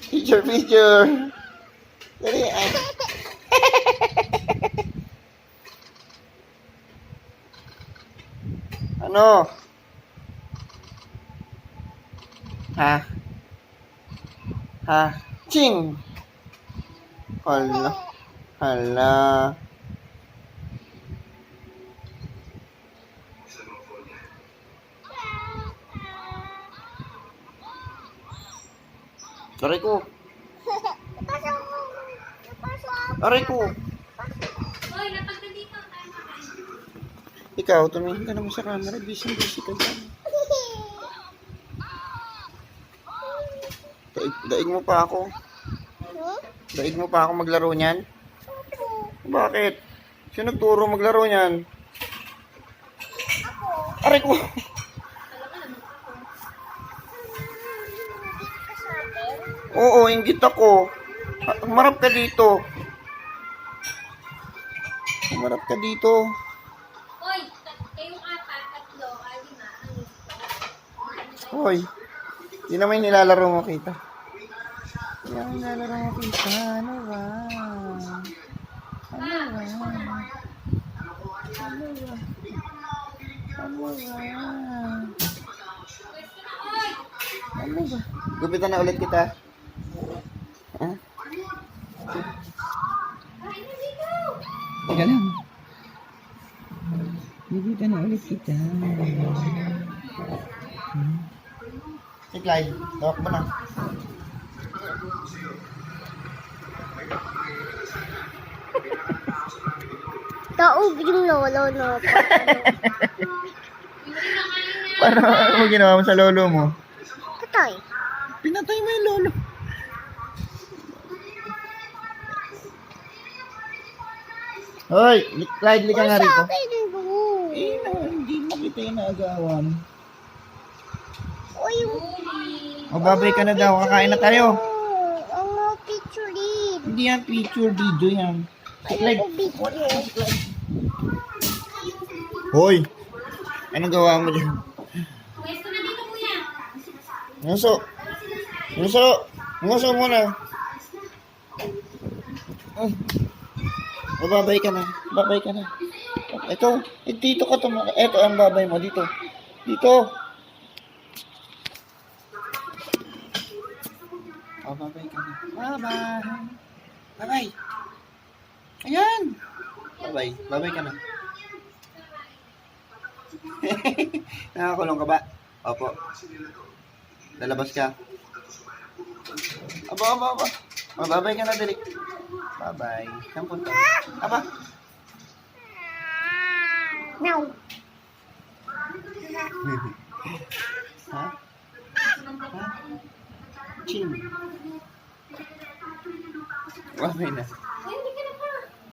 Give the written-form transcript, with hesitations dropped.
Picture, picture. Dali, ay. Ano? Ha? Ha? Ching! Hala. Hala. Aray ko. Aray ko. Hoy, napagda dito. Tayo makain. Ikaw, tumingin ka naman sa camera. Busy ka dyan. Daig mo pa ako. Daig mo pa ako maglaro niyan? Bakit? Sino nagturo maglaro niyan? Aray ko. Oo, inggit ako. Humarap ka dito. Humarap ka dito. Hoy, kayong apat, tatlo, lima. Hoy. Di naman yung nilalaro mo kita. Di naman nilalaro mo kita. Ano ba? Ano ba? Ano ba? Ano ba? Ano ba? Gupitan na ulit kita. Ha? Teka lang. Gupitan na ulit kita. Si Clyde, tawak mo na. Taog yung lolo, no? Paano mo ginawa mo sa lolo mo? Patay. Pinatay mo yung lolo. Hoy, Clyde, lika nga rito. Akin mo. Hindi mo kita yung naagawan. O yung... O, babay ka na daw. Kakain na tayo. Ang mga picture din. Hindi yan picture, video yan. Si Clyde. Ayoko picture. Hoy, anong gawa mo dyan? Pwesto na dito, kuya. Nguso. Nguso. Nguso muna. O, babay ka na. Babay ka na. Ito, dito ka tumak. Ito ang babay mo. Dito. Dito. O, babay ka na. Bye-bye. Bye-bye. Ayan. Bye-bye. Bye-bye ka na. Nakakulong ka ba? Opo. Lalabas ka? Aba. Mababay ka na, dali. Bye-bye. Saan punta? Aba. Now. Ha? Ha? Chin. Babay na.